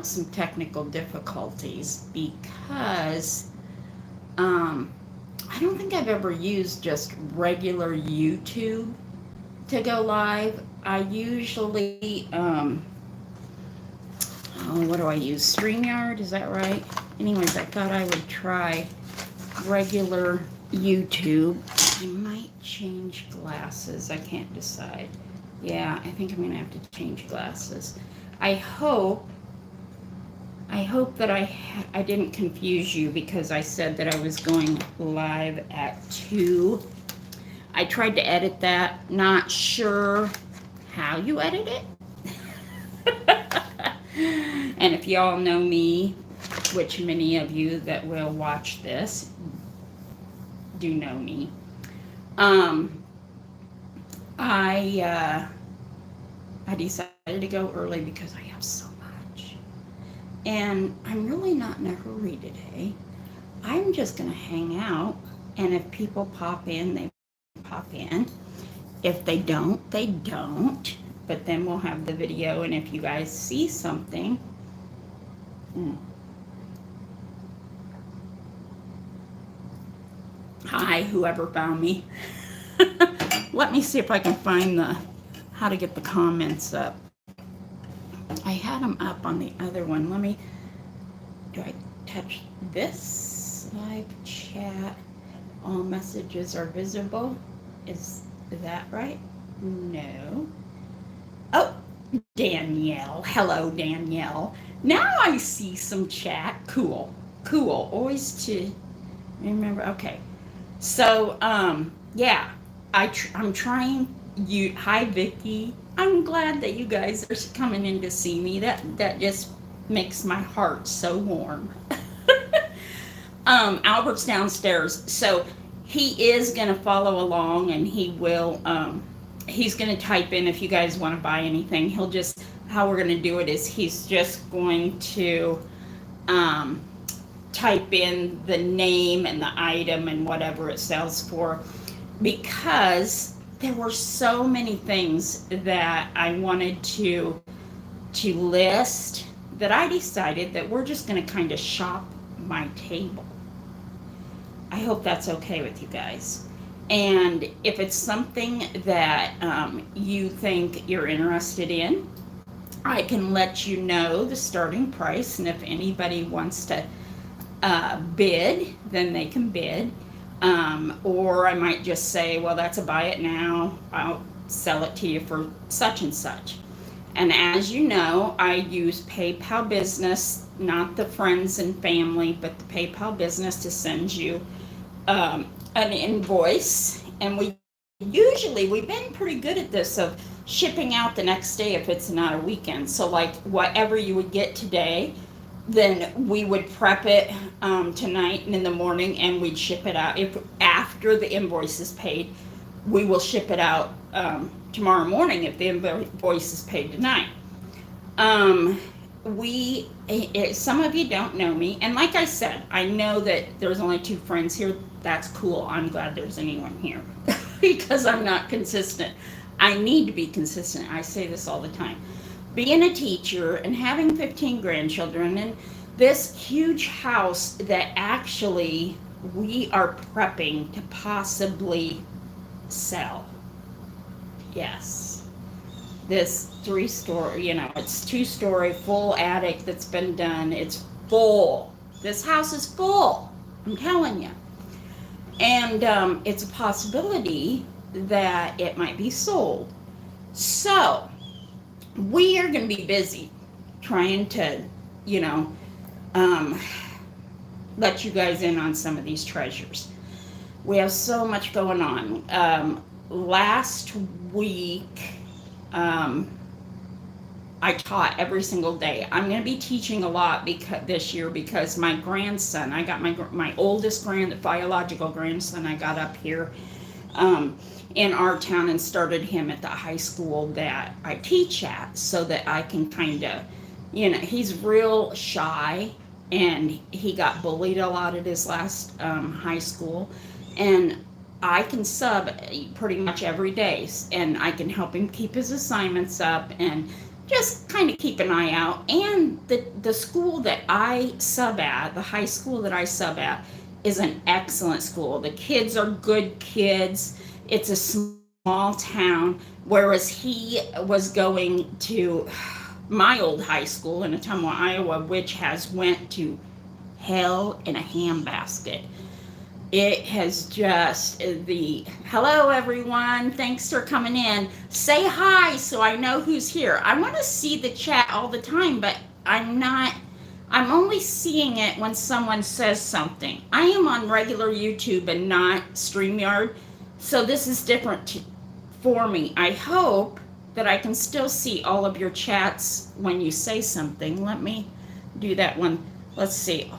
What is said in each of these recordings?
some technical difficulties because I don't think I've ever used just regular YouTube to go live. I usually, oh, what do I use? StreamYard, is that right? Anyways, I thought I would try regular YouTube. I might change glasses. I can't decide. Yeah, I think I'm gonna have to change glasses. I hope that I didn't confuse you because I said that I was going live at 2. I tried to edit that. Not sure how you edit it. And if y'all know me, which many of you that will watch this do know me, I decided to go early because I have so much. And I'm really not in a hurry today. I'm just going to hang out. And if people pop in, they pop in. If they don't, they don't. But then we'll have the video. And if you guys see something, hi, whoever found me. Let me see if I can find how to get the comments up. I had them up on the other one. Do I touch this? Live chat. All messages are visible. Is that right? No. Oh, Danielle. Hello, Danielle. Now I see some chat. Cool. Always to remember. Okay. So, yeah. I'm trying. Hi, Vicky. I'm glad that you guys are coming in to see me. That just makes my heart so warm. Albert's downstairs, so he is gonna follow along, and he's gonna type in if you guys want to buy anything. How we're gonna do it is he's just going to type in the name and the item and whatever it sells for, because there were so many things that I wanted to list that I decided that we're just going to kind of shop my table. I hope that's okay with you guys. And if it's something that you think you're interested in, I can let you know the starting price. And if anybody wants to bid, then they can bid. Or I might just say, well, that's a buy it now. I'll sell it to you for such and such. And as you know, I use PayPal Business, not the friends and family, but the PayPal Business to send you an invoice. And we've been pretty good at this of shipping out the next day if it's not a weekend. So like whatever you would get today, then we would prep it tonight and in the morning, and we'd ship it out. If after the invoice is paid, we will ship it out tomorrow morning if the invoice is paid tonight. Some of you don't know me, and like I said, I know that there's only 2 friends here. That's cool. I'm glad there's anyone here because I'm not consistent. I need to be consistent. I say this all the time. Being a teacher and having 15 grandchildren and this huge house that actually we are prepping to possibly sell. Yes. This 3-story, it's 2-story full attic that's been done. It's full. This house is full. I'm telling you. And it's a possibility that it might be sold. So we are going to be busy trying to, let you guys in on some of these treasures. We have so much going on. Last week, I taught every single day. I'm going to be teaching a lot this year because my grandson, I got my oldest biological grandson, I got up here in our town and started him at the high school that I teach at, so that I can kind of, he's real shy, and he got bullied a lot at his last high school, and I can sub pretty much every day, and I can help him keep his assignments up and just kind of keep an eye out. And the school that I sub at, the high school that I sub at, is an excellent school. The kids are good kids. It's a small town, whereas he was going to my old high school in Ottumwa, Iowa, which has went to hell in a handbasket. It has just hello everyone, thanks for coming in. Say hi so I know who's here. I want to see the chat all the time, but I'm only seeing it when someone says something. I am on regular YouTube and not StreamYard, so this is different for me. I hope that I can still see all of your chats when you say something. Let me do that one. Let's see.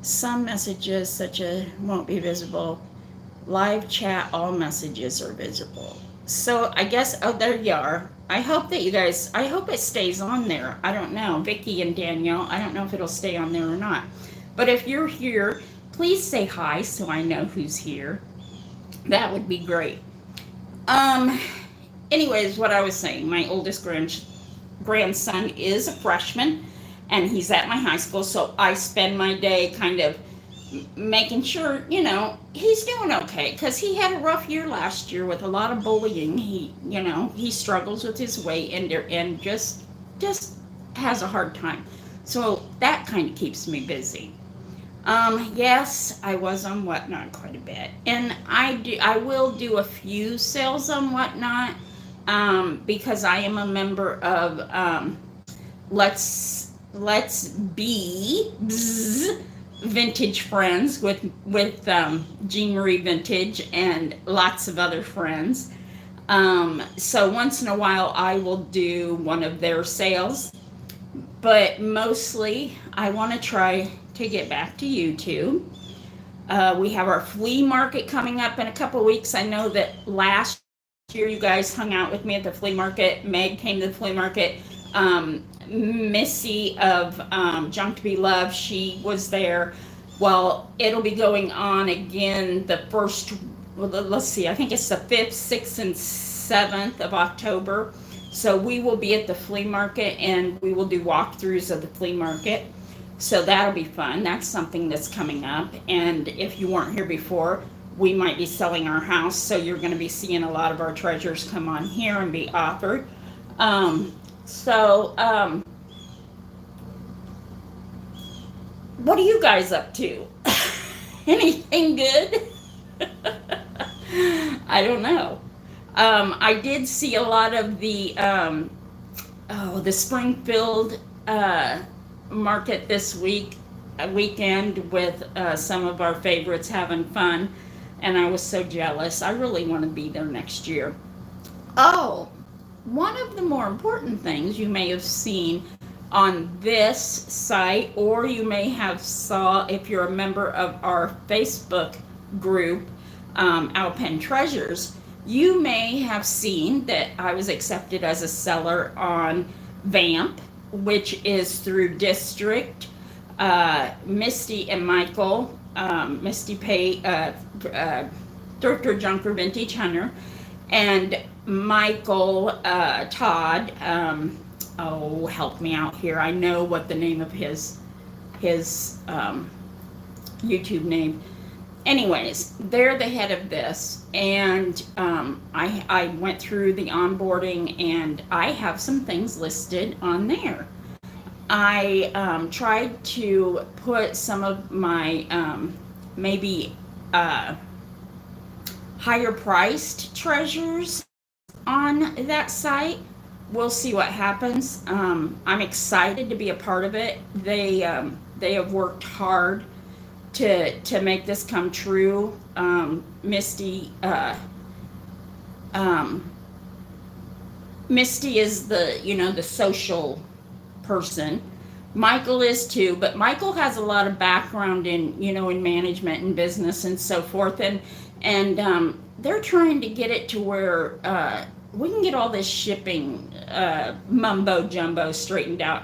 Some messages such as won't be visible. Live chat, all messages are visible. So I guess, oh, there you are. I hope it stays on there. I don't know. Vicky and Danielle, I don't know if it'll stay on there or not. But if you're here, please say hi so I know who's here. That would be great. Anyways, what I was saying, my oldest grandson is a freshman, and he's at my high school, so I spend my day kind of making sure, he's doing okay, because he had a rough year last year with a lot of bullying. He struggles with his weight and just has a hard time. So that kind of keeps me busy. Yes, I was on Whatnot quite a bit, and I will do a few sales on Whatnot, because I am a member of Let's Be Vintage Friends with Jean Marie Vintage and lots of other friends. So once in a while I will do one of their sales, but mostly I want to try to get back to YouTube. We have our flea market coming up in a couple of weeks. I know that last year you guys hung out with me at the flea market. Meg came to the flea market. Missy of Junk to Be Loved, she was there. Well, it'll be going on again let's see, I think it's the 5th, 6th, and 7th of October. So we will be at the flea market, and we will do walkthroughs of the flea market. So that'll be fun. That's something that's coming up. And if you weren't here before, we might be selling our house, so you're going to be seeing a lot of our treasures come on here and be offered. What are you guys up to? Anything good? I don't know. I did see a lot of the Springfield market this weekend with some of our favorites having fun, and I was so jealous. I really want to be there next year. Oh, one of the more important things you may have seen on this site, or you may have saw if you're a member of our Facebook group, Alpen Treasures, you may have seen that I was accepted as a seller on Vamp, which is through District. Misty and Michael, Misty Pay, Thrifter Junker Vintage Hunter, and Michael Todd, help me out here. I know what the name of his YouTube name. Anyways, they're the head of this, and I went through the onboarding, and I have some things listed on there. I tried to put some of my maybe higher priced treasures on that site. We'll see what happens. I'm excited to be a part of it. They have worked hard to make this come true. Misty is the social person. Michael is too, but Michael has a lot of background in management and business and so forth, and they're trying to get it to where we can get all this shipping mumbo jumbo straightened out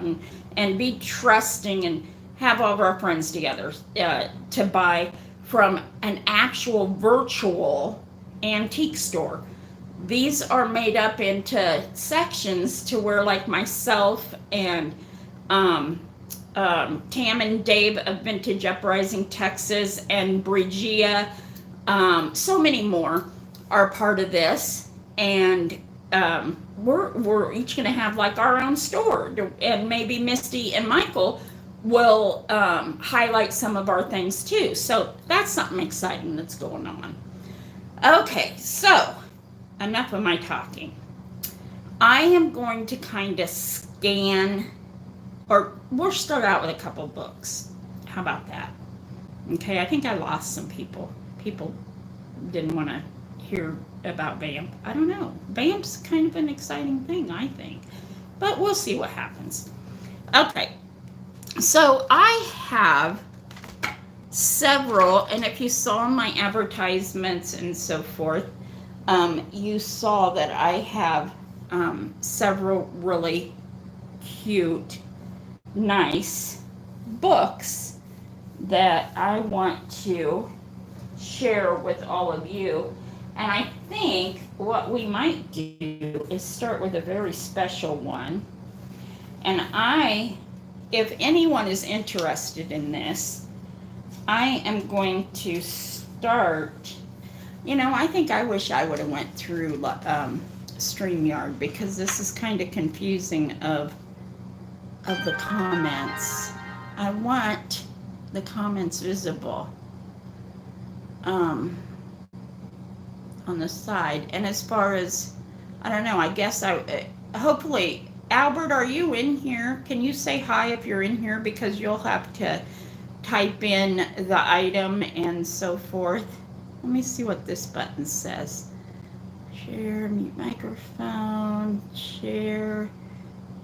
and be trusting and have all of our friends together to buy from an actual virtual antique store. these are made up into sections to where, like, myself and Tam and Dave of Vintage Uprising Texas and Brigia, so many more are part of this, and we're each going to have like our own store, and maybe Misty and Michael will highlight some of our things too. So that's something exciting that's going on. Okay, so enough of my talking. I am going to kind of scan, or we'll start out with a couple books. How about that? Okay, I think I lost some people. People didn't want to hear about Vamp. I don't know. Vamp's kind of an exciting thing, I think. But we'll see what happens. Okay, so I have several, and if you saw my advertisements and so forth, you saw that I have several really cute, nice books that I want to share with all of you. And I think what we might do is start with a very special one. And if anyone is interested in this, I am going to start, I think I wish I would have went through StreamYard, because this is kind of confusing of the comments. I want the comments visible on the side. And as far as, I don't know, I guess hopefully, Albert, are you in here? Can you say hi if you're in here? Because you'll have to type in the item and so forth. Let me see what this button says. Share, mute microphone, share.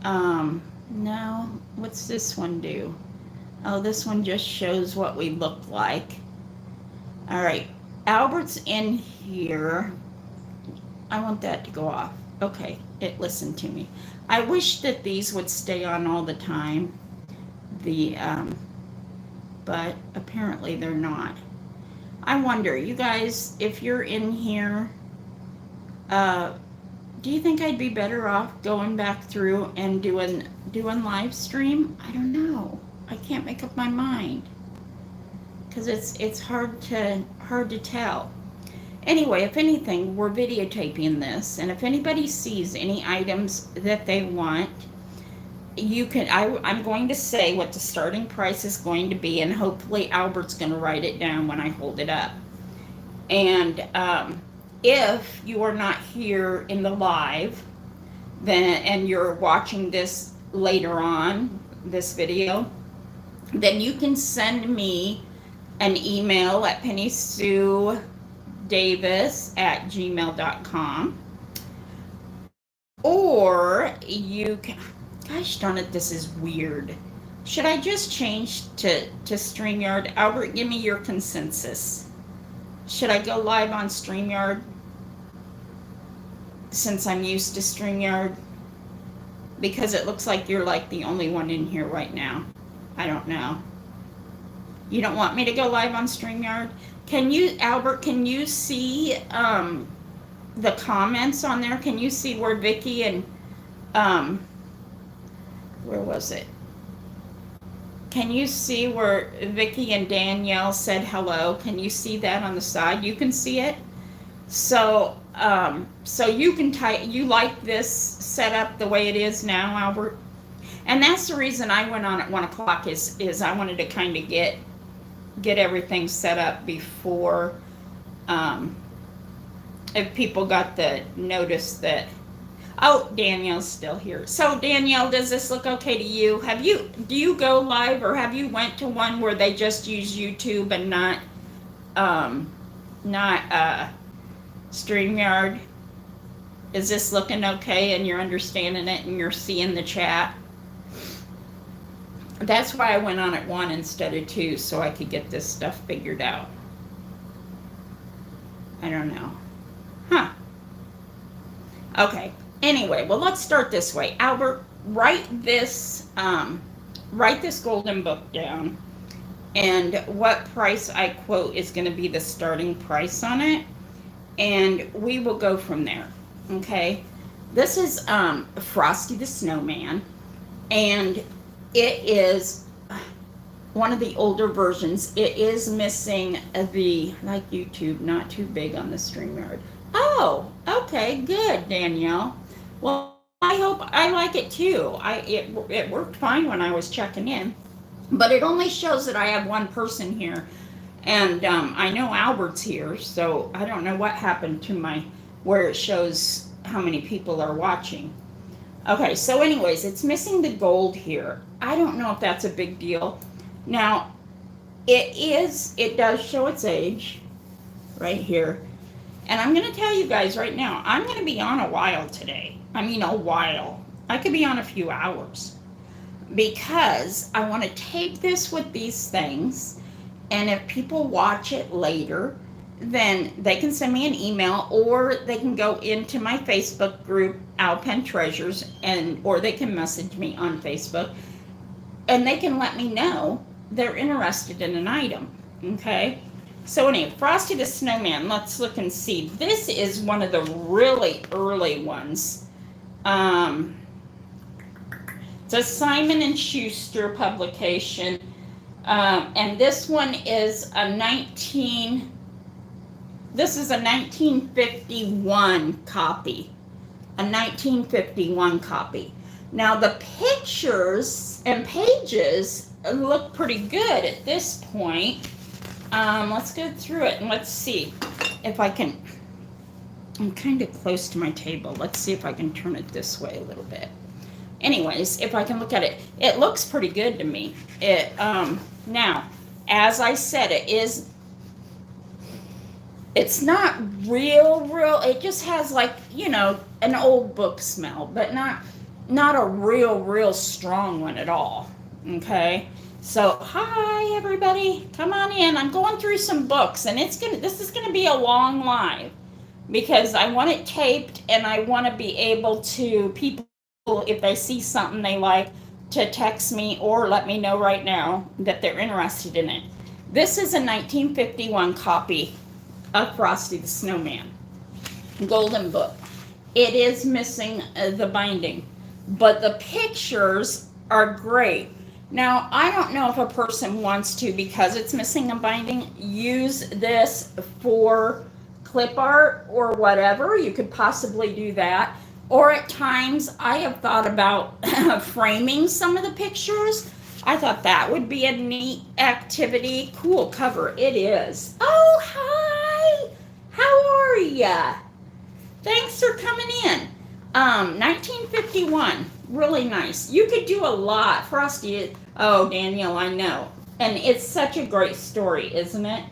No, what's this one do? Oh, this one just shows what we look like. All right, Albert's in here. I want that to go off. Okay, it listened to me. I wish that these would stay on all the time. But apparently they're not. I wonder, you guys, if you're in here, do you think I'd be better off going back through and doing live stream? I don't know. I can't make up my mind, because it's hard to tell. Anyway, if anything, we're videotaping this, and if anybody sees any items that they want, you can. I'm going to say what the starting price is going to be, and hopefully Albert's going to write it down when I hold it up. And if you are not here in the live, and you're watching this later on, this video, then you can send me an email at pennysuedavis@gmail.com, or you can, gosh darn it, this is weird. Should I just change to StreamYard? Albert, give me your consensus. Should I go live on StreamYard, since I'm used to StreamYard? Because it looks like you're like the only one in here right now. I don't know. You don't want me to go live on StreamYard? Can you, Albert, can you see the comments on there? Can you see where Vicky and, where was it? Can you see where Vicky and Danielle said hello? Can you see that on the side? You can see it? So, so you can type, you like this setup the way it is now, Albert? And that's the reason I went on at 1 o'clock is I wanted to kind of get everything set up before, if people got the notice that, oh, Danielle's still here. So Danielle, does this look okay to you? Do you go live, or have you went to one where they just use YouTube and not StreamYard? Is this looking okay and you're understanding it and you're seeing the chat? That's why I went on at 1 instead of 2, so I could get this stuff figured out. I don't know. Huh. Okay. Anyway, well, let's start this way. Albert, write this golden book down, and what price I quote is going to be the starting price on it, and we will go from there. Okay, this is Frosty the Snowman, and it is one of the older versions. It is missing the, like YouTube, not too big on the StreamYard. Oh, okay, good, Danielle. Well, I hope I like it too. It worked fine when I was checking in, but it only shows that I have one person here, and I know Albert's here, so I don't know what happened to my where it shows how many people are watching. Okay, so anyways, it's missing the gold here. I don't know if that's a big deal. Now, it does show its age right here. And I'm going to tell you guys right now, I'm going to be on a while today. I mean, a while. I could be on a few hours. Because I want to tape this with these things. And if people watch it later, then they can send me an email, or they can go into my Facebook group, Alpen Treasures, or they can message me on Facebook, and they can let me know they're interested in an item. Okay, so anyway, Frosty the Snowman, let's look and see. This is one of the really early ones. It's a Simon and Schuster publication, and this one is a 1951 copy. A 1951 copy. Now the pictures and pages look pretty good at this point. Let's go through it and let's see if I can. I'm kind of close to my table. Let's see if I can turn it this way a little bit. Anyways, if I can look at it, it looks pretty good to me. Now, as I said, it's not real, it just has, like, you know, an old book smell, but not a real strong one at all. Okay, so hi everybody, come on in. I'm going through some books, and this is gonna be a long live, because I want it taped, and I want to be able to, people, if they see something they like, to text me or let me know right now that they're interested in it. This is a 1951 copy of Frosty the Snowman, golden book. It is missing the binding, but the pictures are great. Now, I don't know if a person wants to, because it's missing a binding, use this for clip art or whatever. You could possibly do that. Or at times, I have thought about framing some of the pictures. I thought that would be a neat activity. Cool cover, it is. Oh, hi! How are ya? Thanks for coming in. 1951, really nice. You could do a lot. Frosty, oh, Daniel, I know. And it's such a great story, isn't it?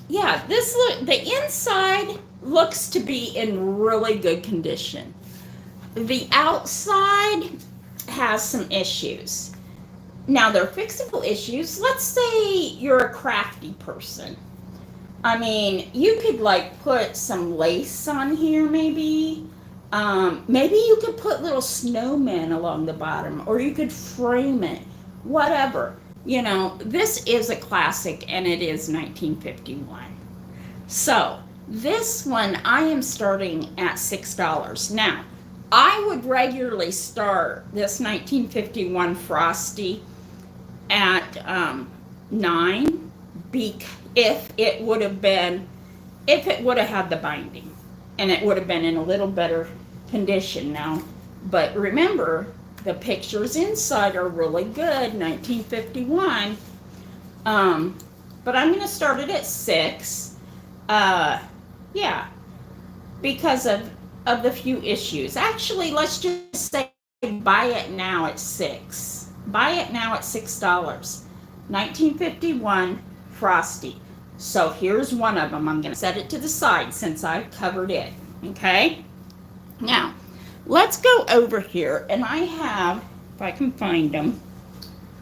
Yeah, the inside looks to be in really good condition. The outside has some issues. Now, they're fixable issues. Let's say you're a crafty person. I mean, you could, like, put some lace on here, maybe. Maybe you could put little snowmen along the bottom, or you could frame it, whatever. You know, this is a classic, and it is 1951. So, this one I am starting at $6. Now, I would regularly start this 1951 Frosty at $9, if it would have had the binding, and it would have been in a little better condition now. But remember, the pictures inside are really good, 1951. But I'm going to start it at $6. Yeah, because of the few issues. Actually, let's just say buy it now at $6. Buy it now at $6. 1951 Frosty. So here's one of them. I'm going to set it to the side since I've covered it. Okay? Now, let's go over here, and I have, if I can find them,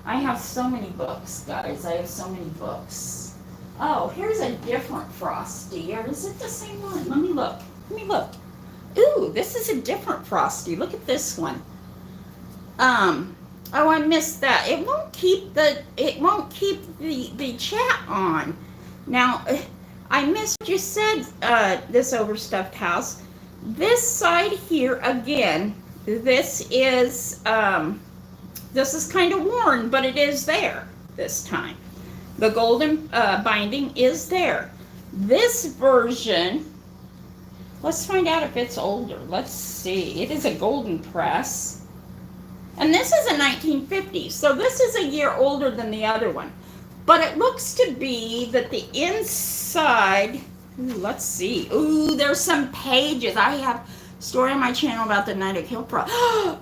I have so many books, guys. I have so many books. Oh, here's a different Frosty. Or is it the same one? Let me look. Ooh, this is a different Frosty. Look at this one. Oh, I missed that. It won't keep the chat on. Now, I missed what you said, this overstuffed house. This side here, again, this is kind of worn, but it is there this time. The golden binding is there. This version, let's find out if it's older. Let's see. It is a golden press. And this is a 1950, so this is a year older than the other one. But it looks to be that the inside, ooh, let's see. Ooh, there's some pages. I have a story on my channel about the night of Kill Frost.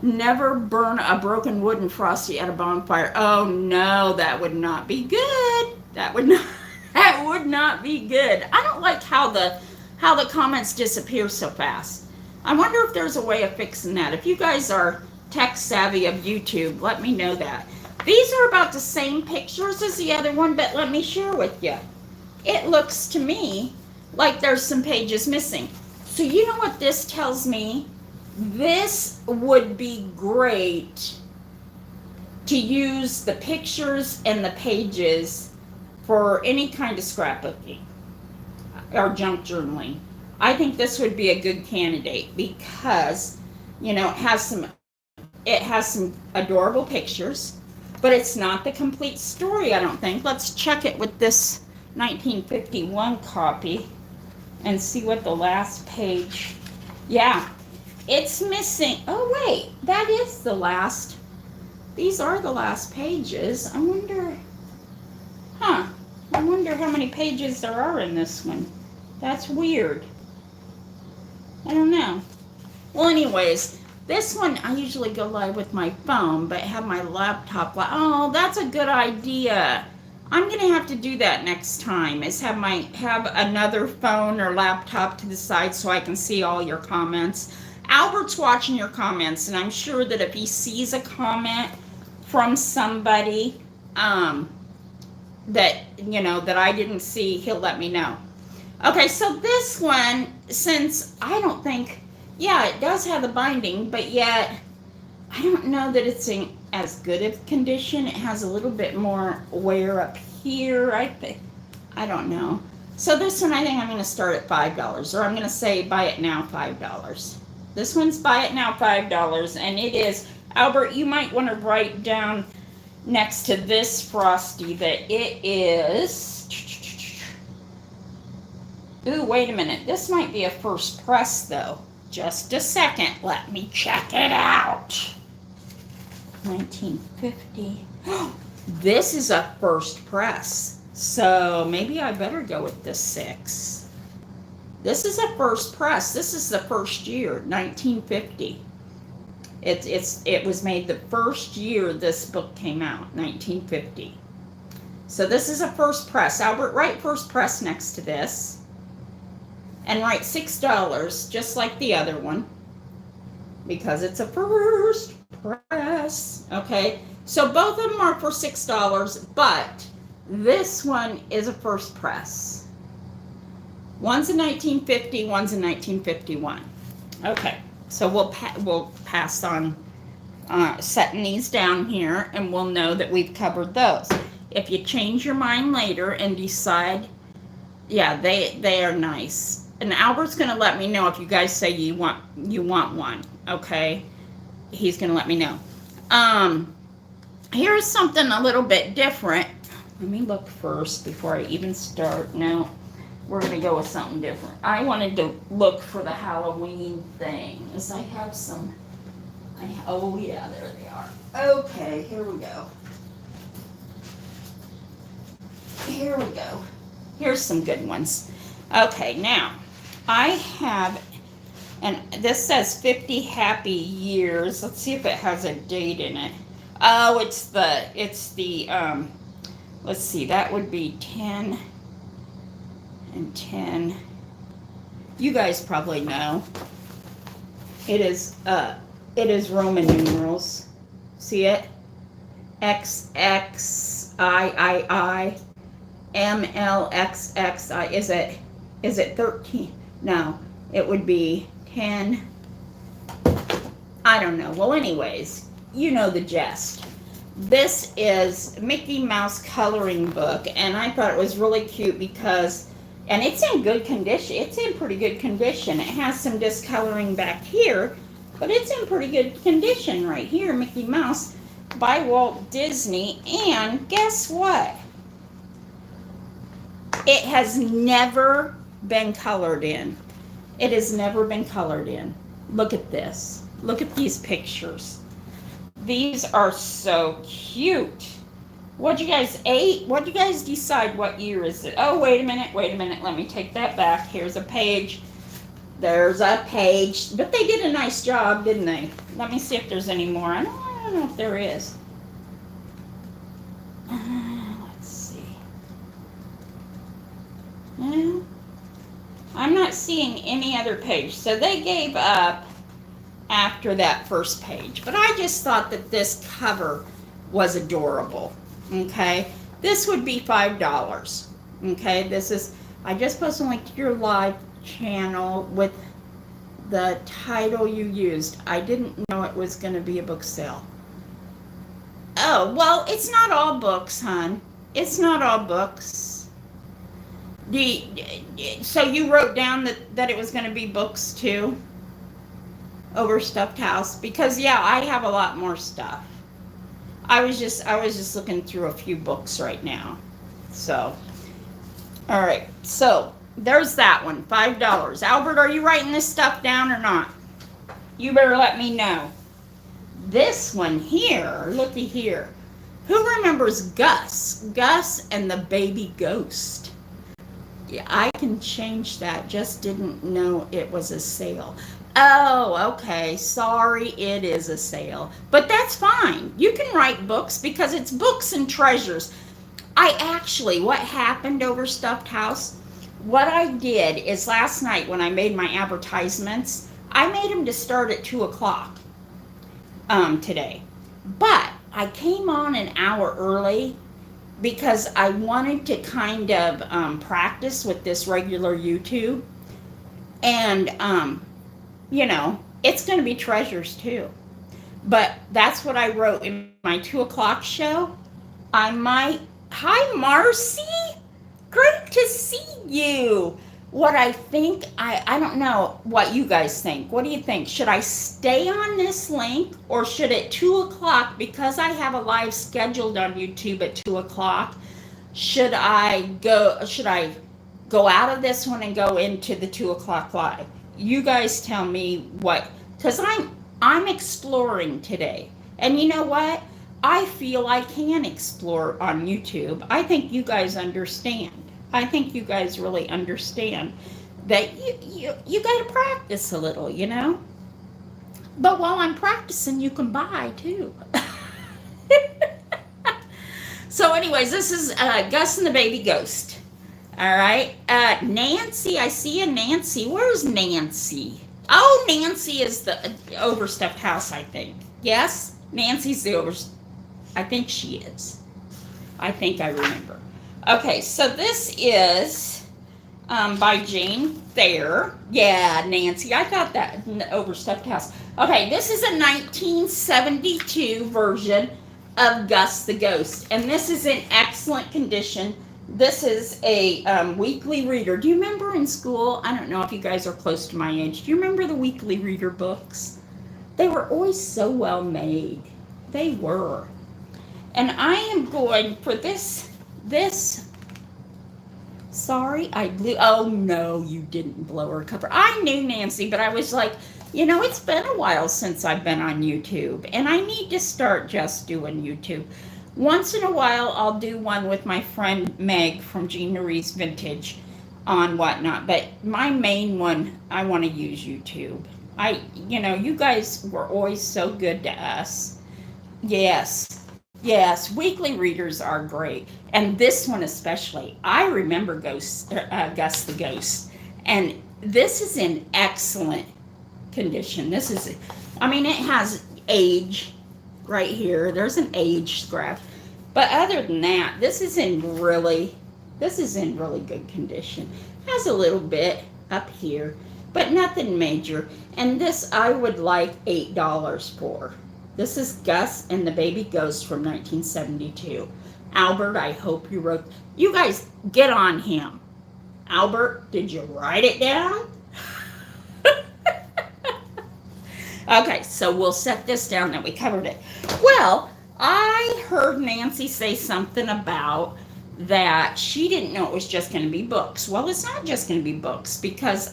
Never burn a broken wooden frosty at a bonfire. Oh no, that would not be good. That would not be good. I don't like how the comments disappear so fast. I wonder if there's a way of fixing that. If you guys are tech savvy of YouTube, let me know that. These are about the same pictures as the other one, but let me share with you. It looks to me like there's some pages missing. So you know what this tells me? This would be great to use the pictures and the pages for any kind of scrapbooking or junk journaling. I think this would be a good candidate because, you know, it has some adorable pictures, but it's not the complete story, I don't think. Let's check it with this 1951 copy and see what the last page. Yeah, it's missing. Oh wait, that is the last. These are the last pages. I wonder how many pages there are in this one. That's weird. I don't know. Well, anyways, this one I usually go live with my phone, but have my laptop. Oh, that's a good idea. I'm gonna have to do that next time. Is have another phone or laptop to the side so I can see all your comments. Albert's watching your comments, and I'm sure that if he sees a comment from somebody that I didn't see, he'll let me know. Okay, so this one, since I don't think, yeah, it does have the binding, but yet I don't know that it's in as good of condition. It has a little bit more wear up here, I think. I don't know. So this one, I think I'm going to start at $5, or I'm going to say buy it now, $5. This one's buy it now, $5, and it is, Albert, you might want to write down next to this Frosty that it is, ooh, wait a minute. This might be a first press, though. Just a second. Let me check it out. 1950. This is a first press. So maybe I better go with the 6. This is a first press. This is the first year, 1950. It was made the first year this book came out, 1950. So this is a first press. Albert, write first press next to this. And write $6, just like the other one, because it's a first press. Okay, so both of them are for $6, but this one is a first press. One's in 1950, one's in 1951. Okay, so we'll pass on setting these down here, and we'll know that we've covered those. If you change your mind later and decide, yeah, they are nice. And Albert's going to let me know if you guys say you want one, okay? He's going to let me know. Here's something a little bit different. Let me look first before I even start. No, we're going to go with something different. I wanted to look for the Halloween things. I have some. Oh, yeah, there they are. Okay, here we go. Here we go. Here's some good ones. Okay, now. I have, and this says 50 happy years. Let's see if it has a date in it. Oh, it's the, let's see, that would be 10 and 10. You guys probably know. It is Roman numerals. See it? XXIII, MLXXI. Is it 13? No, it would be 10. I don't know. Well, anyways, you know the gist. This is Mickey Mouse coloring book, and I thought it was really cute because And it's in good condition. It's in pretty good condition. It has some discoloring back here, but it's in pretty good condition right here. Mickey Mouse by Walt Disney. And guess what? It has never been colored in. It has never been colored in. Look at this. Look at these pictures. These are so cute. What'd you guys decide what year is it? Oh, wait a minute. Let me take that back. Here's a page. There's a page. But they did a nice job, didn't they? Let me see if there's any more. I don't know if there is. Let's see. No, I'm not seeing any other page. So they gave up after that first page. But I just thought that this cover was adorable. Okay, this would be $5. Okay, this is, I just posted a link to your live channel with the title you used. I didn't know it was going to be a book sale. Oh, well, it's not all books, hon. It's not all books. So you wrote down that it was going to be books too? Overstuffed house? Because yeah, I have a lot more stuff. I was just looking through a few books right now. So, all right. So there's that one, $5. Albert, are you writing this stuff down or not? You better let me know. This one here, looky here. Who remembers Gus? Gus and the baby ghost. Yeah, I can change that. Just didn't know it was a sale. Oh, okay. Sorry, it is a sale. But that's fine. You can write books because it's books and treasures. What happened over Stuffed House, what I did is last night when I made my advertisements, I made them to start at 2 o'clock today. But I came on an hour early because I wanted to kind of practice with this regular YouTube. And, you know, it's going to be treasures too. But that's what I wrote in my 2 o'clock show. Hi, Marcy. Great to see you. What I think, I don't know what you guys think. What do you think? Should I stay on this link or should at 2 o'clock, because I have a live scheduled on YouTube at 2 o'clock, should I go out of this one and go into the 2 o'clock live? You guys tell me what, because I'm exploring today. And you know what? I feel I can explore on YouTube. I think you guys understand. I think you guys really understand that you got to practice a little, you know? But while I'm practicing, you can buy too. So anyways, this is Gus and the Baby Ghost. All right. Nancy, I see a Nancy. Where's Nancy? Oh, Nancy is the overstuffed house, I think. Yes? Nancy's the I think she is. I think I remember. Okay, so this is by Jane Thayer. Yeah, Nancy. I thought that overstuffed house. Okay, this is a 1972 version of Gus the Ghost. And this is in excellent condition. This is a weekly reader. Do you remember in school? I don't know if you guys are close to my age. Do you remember the weekly reader books? They were always so well made. They were. And I am going for this. Sorry, I blew. Oh, no, you didn't blow her cover. I knew Nancy, but I was like, you know, it's been a while since I've been on YouTube. And I need to start just doing YouTube. Once in a while, I'll do one with my friend Meg from Jean Marie's Vintage on whatnot. But my main one, I want to use YouTube. You know, you guys were always so good to us. Yes, weekly readers are great. And this one especially. I remember Gus the Ghost. And this is in excellent condition. This is, I mean, it has age right here. There's an age scratch. But other than that, this is in really good condition. Has a little bit up here, but nothing major. And this I would like $8 for. This is Gus and the Baby Ghost from 1972. Albert, I hope you wrote. You guys, get on him. Albert, did you write it down? Okay, so we'll set this down that we covered it. Well, I heard Nancy say something about that she didn't know it was just going to be books. Well, it's not just going to be books because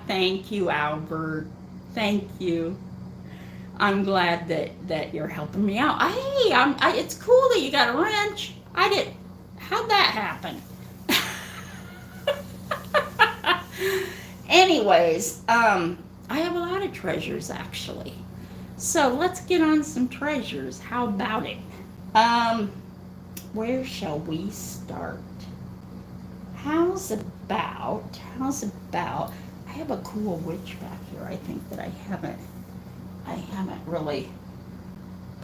thank you, Albert. Thank you. I'm glad that you're helping me out. Hey, it's cool that you got a wrench. How'd that happen? Anyways, I have a lot of treasures actually. So let's get on some treasures. How about it? Where shall we start? How's about, I have a cool witch back here, I think, that I haven't really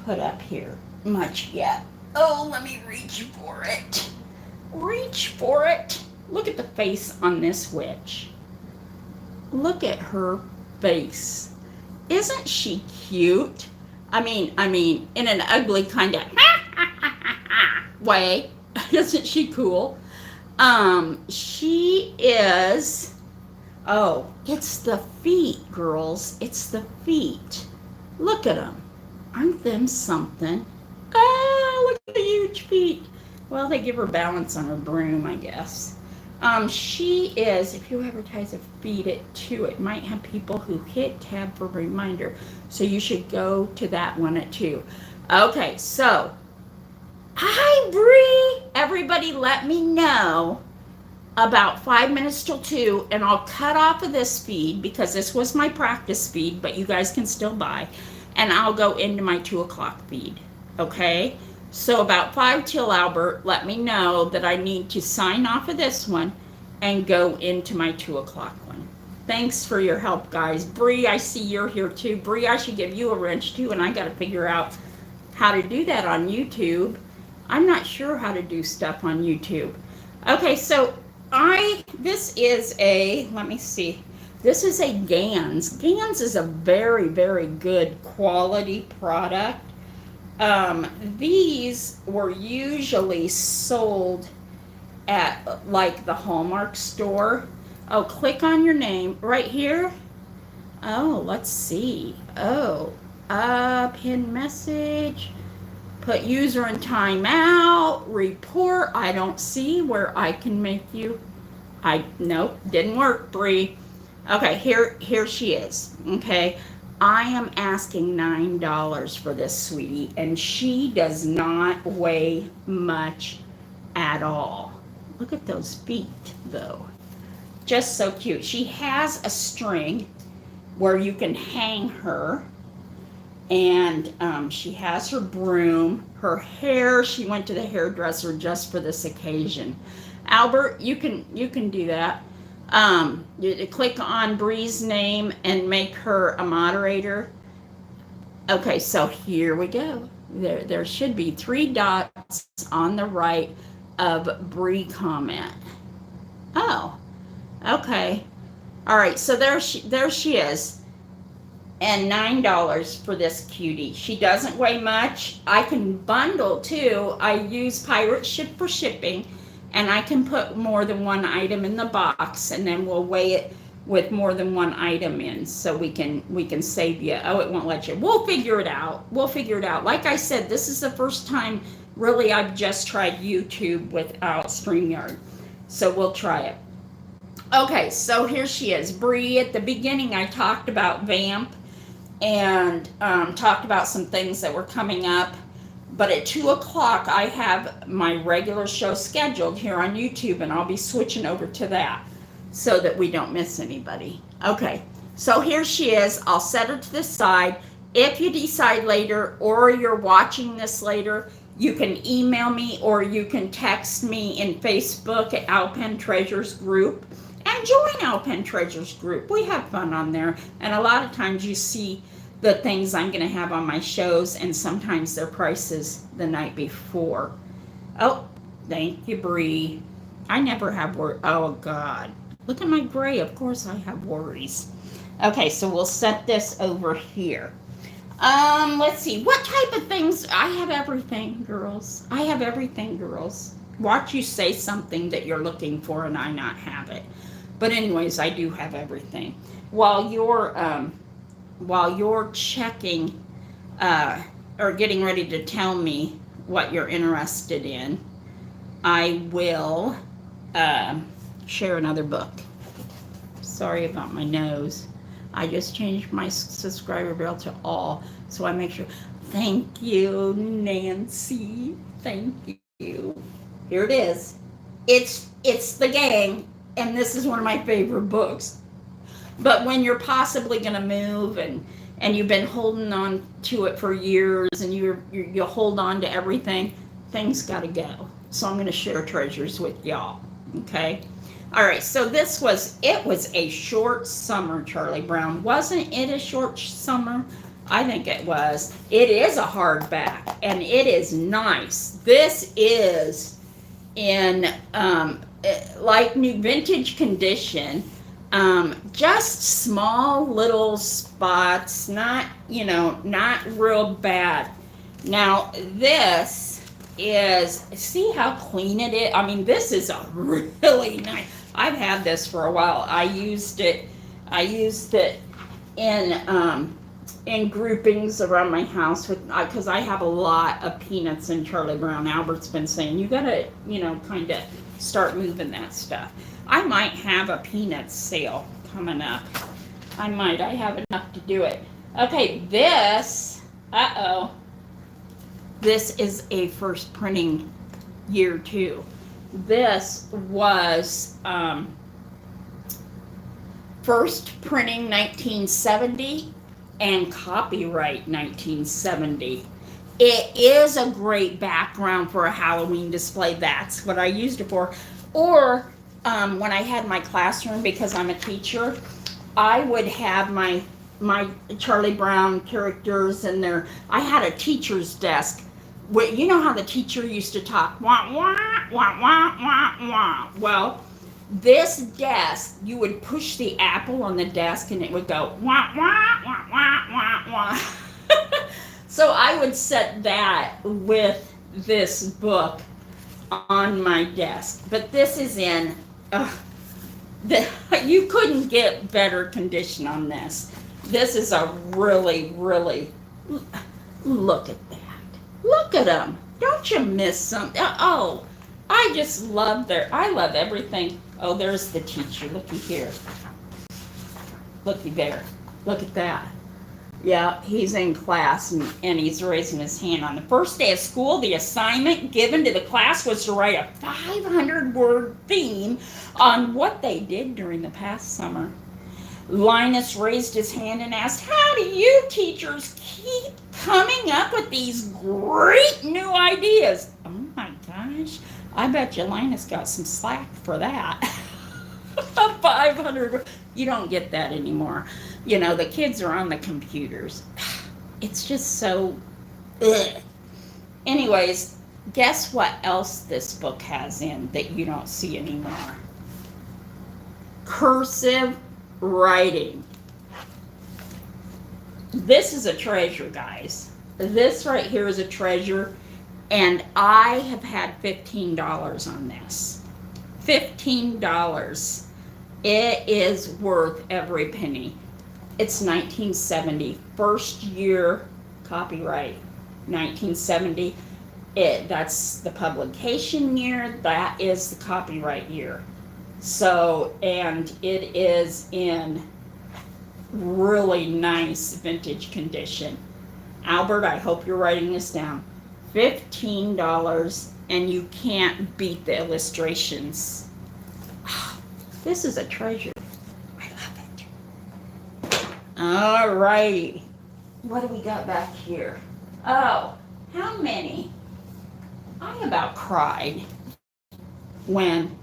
put up here much yet. Oh, let me reach for it. Reach for it. Look at the face on this witch. Look at her face. Isn't she cute? I mean, in an ugly kind of way. Isn't she cool? She is, it's the feet, girls. It's the feet. Look at them. Aren't them something? Oh, look at the huge feet. Well, they give her balance on her broom, I guess. She is, if you advertise a feed it too, it might have people who hit tab for reminder. So you should go to that one at 2. Okay, so, hi Bree! Everybody let me know about 5 minutes till 2, and I'll cut off of this feed because this was my practice feed, but you guys can still buy, and I'll go into my 2 o'clock feed, okay? So about 5 till Albert, let me know that I need to sign off of this one and go into my 2 o'clock one. Thanks for your help, guys. Bree, I see you're here too. Bree, I should give you a wrench too, and I got to figure out how to do that on YouTube. I'm not sure how to do stuff on YouTube. Okay, so this is a, let me see. This is a Gans. Gans is a very, very good quality product. These were usually sold at like the Hallmark store. Oh, click on your name right here. Oh, let's see. Oh, pin message, put user in timeout, report. I don't see where I can make you. Nope, didn't work, Bree. Okay, here she is. Okay. I am asking $9 for this, sweetie, and she does not weigh much at all. Look at those feet, though. Just so cute. She has a string where you can hang her, and she has her broom. Her hair, she went to the hairdresser just for this occasion. Albert, you can do that. You click on Bree's name and make her a moderator. Okay, so here we go. There should be 3 dots on the right of Bree comment. Oh, okay. All right, so there she is. And $9 for this cutie. She doesn't weigh much. I can bundle too. I use Pirate Ship for shipping. And I can put more than one item in the box, and then we'll weigh it with more than one item in, so we can save you. Oh, it won't let you. We'll figure it out. Like I said, this is the first time really I've just tried YouTube without StreamYard. So we'll try it. Okay, so here she is. Bree, at the beginning I talked about Vamp and talked about some things that were coming up. But at 2 o'clock, I have my regular show scheduled here on YouTube, and I'll be switching over to that so that we don't miss anybody. Okay, so here she is. I'll set her to the side. If you decide later, or you're watching this later, you can email me or you can text me in Facebook at Alpen Treasures group, and join Alpen Treasures group. We have fun on there, and a lot of times you see the things I'm going to have on my shows, and sometimes their prices the night before. Oh, thank you, Bree. I never have worries. Oh, God. Look at my gray. Of course I have worries. Okay, so we'll set this over here. Let's see. What type of things? I have everything, girls. Watch you say something that you're looking for and I not have it. But anyways, I do have everything. While you're checking or getting ready to tell me what you're interested in, I will share another book. Sorry about my nose. I just changed my subscriber bell to all, so I make sure. Thank you, Nancy. Thank you. Here it is. It's The Gang, and this is one of my favorite books. But when you're possibly going to move and you've been holding on to it for years and you hold on to everything, things got to go. So I'm going to share treasures with y'all. Okay? All right, so it was a short summer, Charlie Brown. Wasn't it a short summer? I think it was. It is a hardback, and it is nice. This is in like new vintage condition. Just small little spots, not real bad. Now this is, see how clean it is? I mean, this is a really nice, I've had this for a while. I used it in groupings around my house because I have a lot of peanuts in Charlie Brown. Albert's been saying, you gotta, kind of start moving that stuff. I might have a peanuts sale coming up. I have enough to do it. Okay, this is a first printing year too. This was first printing 1970 and copyright 1970. It is a great background for a Halloween display. That's what I used it for. Or when I had my classroom, because I'm a teacher, I would have my Charlie Brown characters in there. I had a teacher's desk. You know how the teacher used to talk, wah, wah, wah, wah, wah, wah. Well, this desk, you would push the apple on the desk and it would go, wah, wah, wah, wah, wah, wah. So I would set that with this book on my desk. But this is in, you couldn't get better condition on this. This is a really, really, look at that. Look at them. Don't you miss some? Oh, I just love I love everything. Oh, there's the teacher. Looky here. Looky there. Look at that. Yeah, he's in class and he's raising his hand. On the first day of school, the assignment given to the class was to write a 500-word theme on what they did during the past summer. Linus raised his hand and asked, how do you teachers keep coming up with these great new ideas? Oh my gosh, I bet you Linus got some slack for that. 500, you don't get that anymore. The kids are on the computers. It's just so, ugh. Anyways, guess what else this book has in that you don't see anymore? Cursive writing. This is a treasure, guys. This right here is a treasure, and I have had $15 on this. $15. It is worth every penny. It's 1970, first year copyright, 1970. That's the publication year, that is the copyright year. So, and it is in really nice vintage condition. Albert, I hope you're writing this down. $15, and you can't beat the illustrations. This is a treasure. I love it. All right. What do we got back here? Oh, how many? I about cried when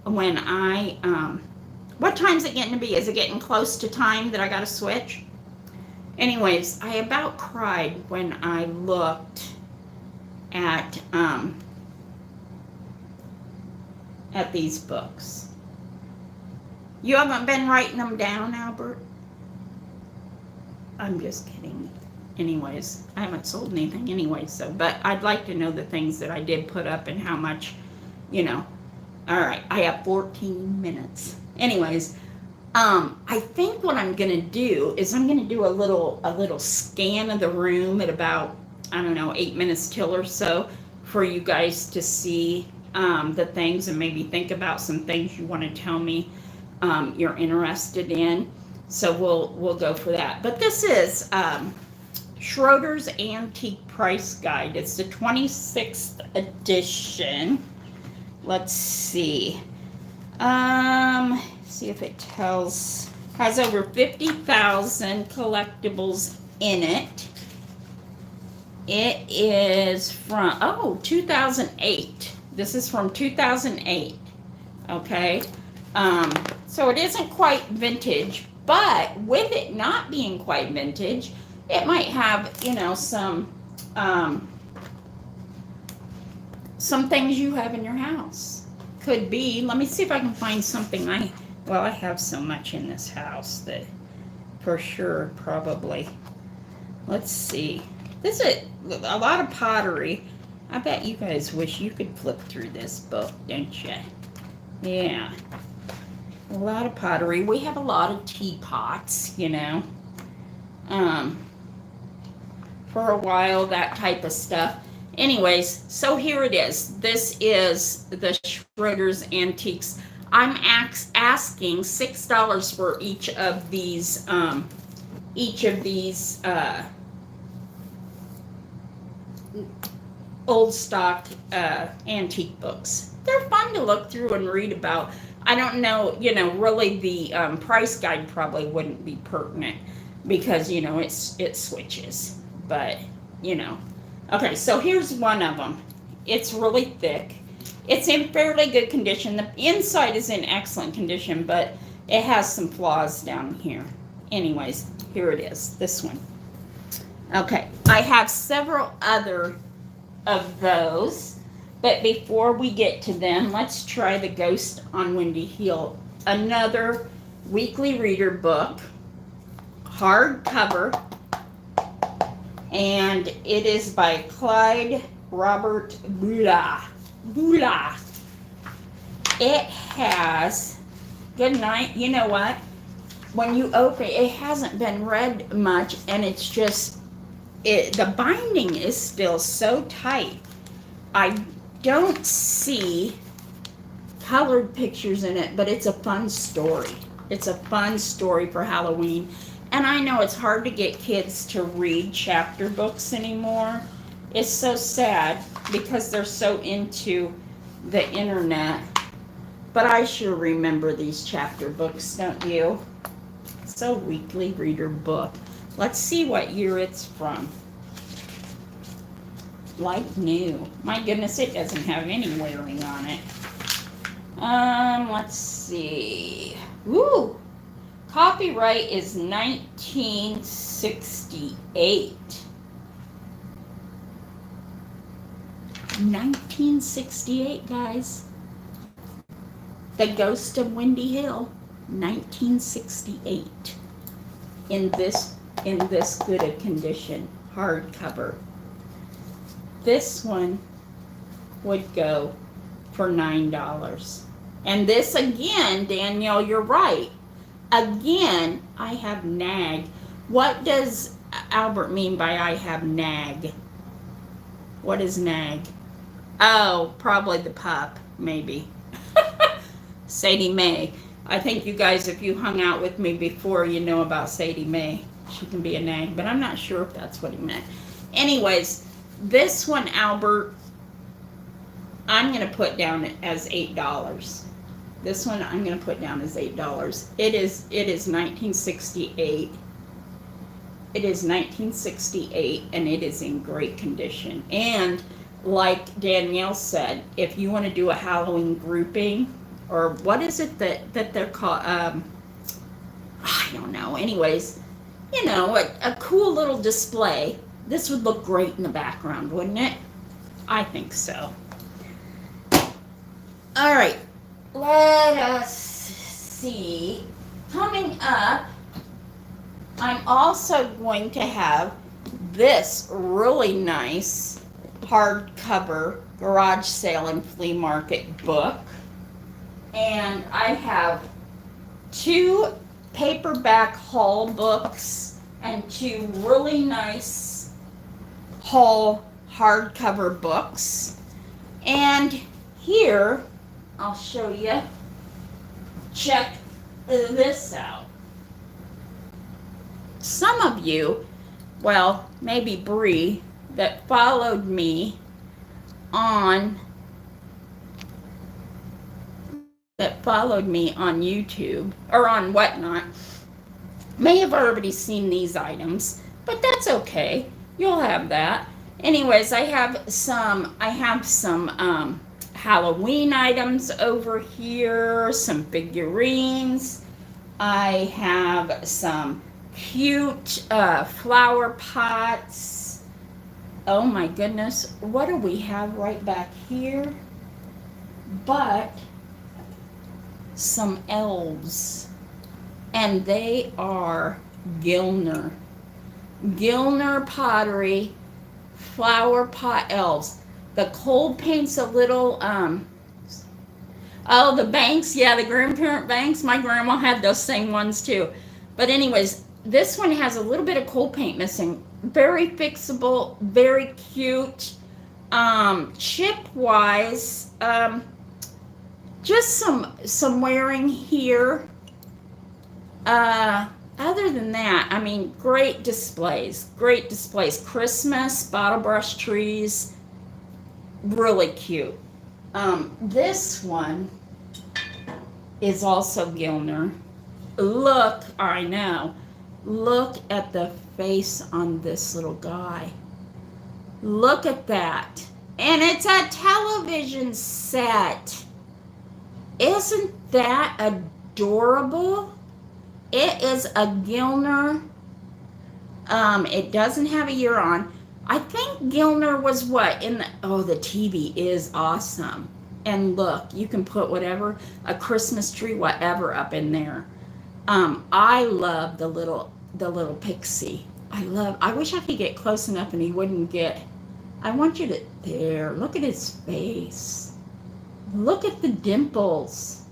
I, what time's it getting to be? Is it getting close to time that I got to switch? Anyways, I about cried when I looked at these books. You haven't been writing them down, Albert? I'm just kidding. Anyways, I haven't sold anything anyway, but I'd like to know the things that I did put up and how much you know. All right, I have 14 minutes. Anyways, I think what I'm gonna do is I'm gonna do a little scan of the room at about, I don't know, 8 minutes till or so, for you guys to see the things and maybe think about some things you want to tell me you're interested in. So we'll go for that. But this is Schroeder's Antique Price Guide. It's the 26th edition. Let's see. See if it has over 50,000 collectibles in it. It is from 2008. This is from 2008. Okay. So it isn't quite vintage, but with it not being quite vintage, it might have, some things you have in your house. Could be. Let me see if I can find something. I have so much in this house that for sure, probably. Let's see. This is a lot of pottery. I bet you guys wish you could flip through this book, don't you? Yeah. A lot of pottery. We have a lot of teapots, for a while, that type of stuff. Anyways, so here it is. This is the Schroeder's Antiques. I'm asking $6 for each of these old stock antique books. They're fun to look through and read about. I don't know, really the price guide probably wouldn't be pertinent because, it switches. But, Okay, so here's one of them. It's really thick. It's in fairly good condition. The inside is in excellent condition, but it has some flaws down here. Anyways, here it is, this one. Okay, I have several other of those, but before we get to them, let's try The Ghost on Windy Hill. Another weekly reader book, hardcover, and it is by Clyde Robert Bula. It has, good night, you know what? When you open it hasn't been read much, and it's just, the binding is still so tight. I don't see colored pictures in it, but it's a fun story. It's a fun story for Halloween. And I know it's hard to get kids to read chapter books anymore. It's so sad because they're so into the internet. But I sure remember these chapter books, don't you? It's a weekly reader book. Let's see what year it's from. Like new. My goodness, it doesn't have any wearing on it. Let's see. Ooh. Copyright is 1968. 1968, guys. The Ghost of Windy Hill, 1968. In this good a condition, hardcover. This one would go for $9. And this again, Danielle, you're right. Again, I have nag. What does Albert mean by I have nag? What is nag? Oh, probably the pup, maybe. Sadie Mae. I think you guys, if you hung out with me before, you know about Sadie Mae. She can be a nag, but I'm not sure if that's what he meant. Anyways, this one, Albert, I'm going to put down as $8. This one I'm going to put down as $8. It is 1968. It is 1968, and it is in great condition. And like Danielle said, if you want to do a Halloween grouping, or what is it that they're called? I don't know. Anyways, a cool little display. This would look great in the background, wouldn't it? I think so. All right. Let us see. Coming up, I'm also going to have this really nice hardcover garage sale and flea market book. And I have 2 paperback haul books and 2 really nice haul hardcover books. And here, I'll show you. Check this out. Some of you, well, maybe Bree, that followed me on YouTube or on whatnot may have already seen these items, but that's okay. You'll have that. Anyways, I have some Halloween items over here, some figurines. I have some cute flower pots. Oh my goodness, what do we have right back here? But some elves, and they are Gilner pottery flower pot elves. The cold paint's a little oh, the banks, yeah, the grandparent banks, my grandma had those same ones too. But anyways, this one has a little bit of cold paint missing. Very fixable, very cute. Chip wise, just some wearing here. Other than that, I mean, great displays. Christmas, bottle brush trees, really cute. This one is also Gilner. Look, I know. Look at the face on this little guy. Look at that. And it's a television set. Isn't that adorable? It is a Gilner. It doesn't have a year on. I think Gilner was what? The TV is awesome. And look, you can put whatever, a Christmas tree, whatever up in there. I love the little pixie. I wish I could get close enough and he wouldn't get, I want you to, there, look at his face. Look at the dimples.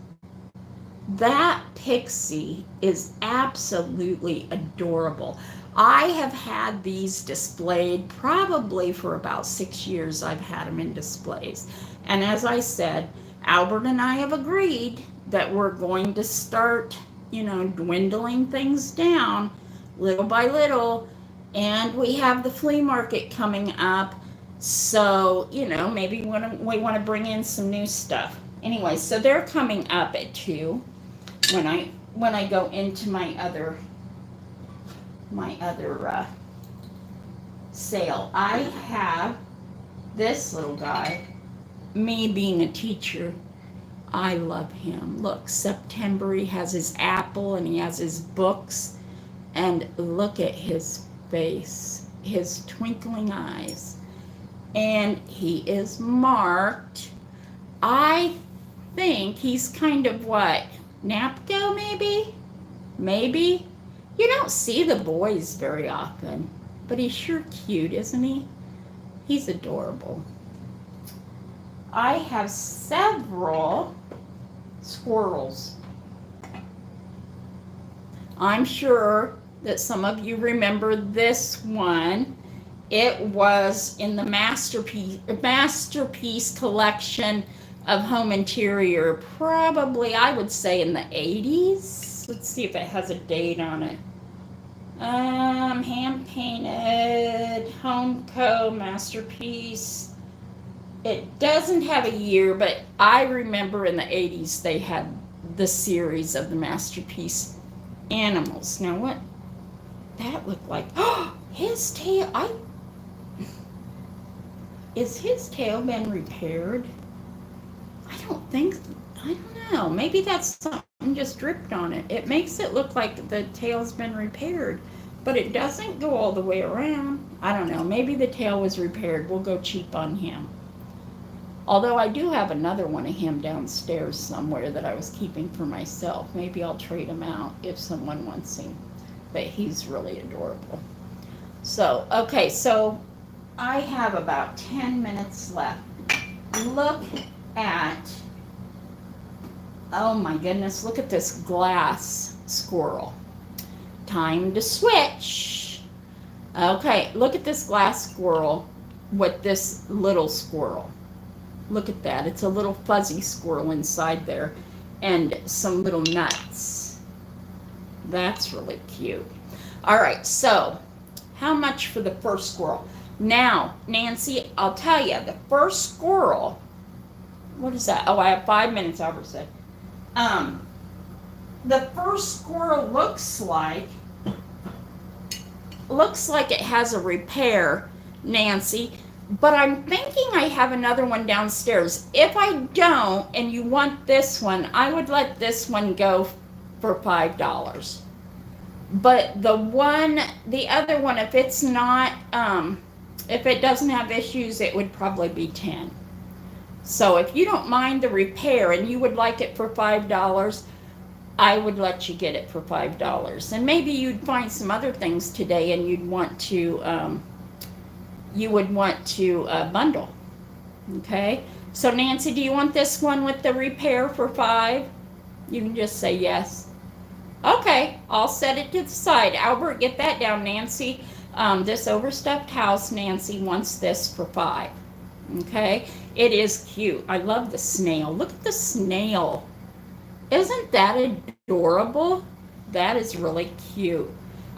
That pixie is absolutely adorable. I have had these displayed probably for about 6 years. I've had them in displays. And as I said, Albert and I have agreed that we're going to start, dwindling things down little by little. And we have the flea market coming up. So, maybe we want to bring in some new stuff. Anyway, so they're coming up at 2 when I go into my other sale. I have this little guy. Me being a teacher, I love him. Look, September, he has his apple and he has his books. And look at his face, his twinkling eyes. And he is marked. I think he's kind of what? Napco, maybe? Maybe? You don't see the boys very often, but he's sure cute, isn't he? He's adorable. I have several squirrels. I'm sure that some of you remember this one. It was in the masterpiece collection of home interior, probably, I would say, in the 80s. Let's see if it has a date on it. Hand painted, Home Co. masterpiece. It doesn't have a year, but I remember in the 80s they had the series of the masterpiece animals. Now what that looked like? Oh, his tail. Is his tail been repaired? I don't know. Maybe that's something just dripped on it. It makes it look like the tail's been repaired, but it doesn't go all the way around. I don't know. Maybe the tail was repaired. We'll go cheap on him. Although I do have another one of him downstairs somewhere that I was keeping for myself. Maybe I'll trade him out if someone wants him. But he's really adorable. So, okay, so I have about 10 minutes left. look at, oh my goodness, look at this glass squirrel. Time to switch. Okay, look at this glass squirrel with this little squirrel. Look at that. It's a little fuzzy squirrel inside there and some little nuts. That's really cute. All right, so how much for the first squirrel? Now, Nancy, I'll tell you, the first squirrel, what is that? Oh, I have 5 minutes, Albert said. The first squirrel looks like it has a repair, Nancy, but I'm thinking I have another one downstairs. If I don't, and you want this one, I would let this one go for $5. But the other one, if it's not, if it doesn't have issues, it would probably be 10. So if you don't mind the repair and you would like it for $5, I would let you get it for $5. And maybe you'd find some other things today and you'd want to, bundle. Okay? So Nancy, do you want this one with the repair for $5? You can just say yes. Okay, I'll set it to the side. Albert, get that down, Nancy. This overstuffed house, Nancy wants this for $5. Okay? It is cute. I love the snail. Look at the snail. Isn't that adorable? That is really cute.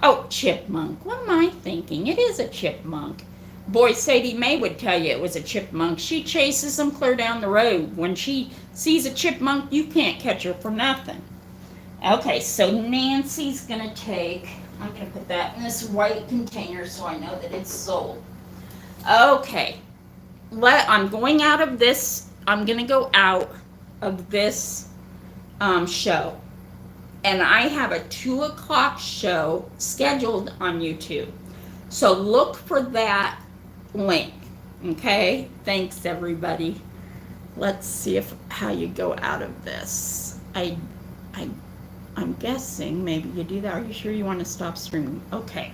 Oh, chipmunk. What am I thinking? It is a chipmunk. Boy, Sadie Mae would tell you it was a chipmunk. She chases them clear down the road. When she sees a chipmunk, you can't catch her for nothing. Okay, so Nancy's going to take, I'm going to put that in this white container so I know that it's sold. Okay, I'm going out of this, I'm going to go out of this show. And I have a 2 o'clock show scheduled on YouTube. So look for that link. Okay? Thanks, everybody. Let's see how you go out of this. I'm guessing maybe you do that. Are you sure you want to stop streaming? Okay.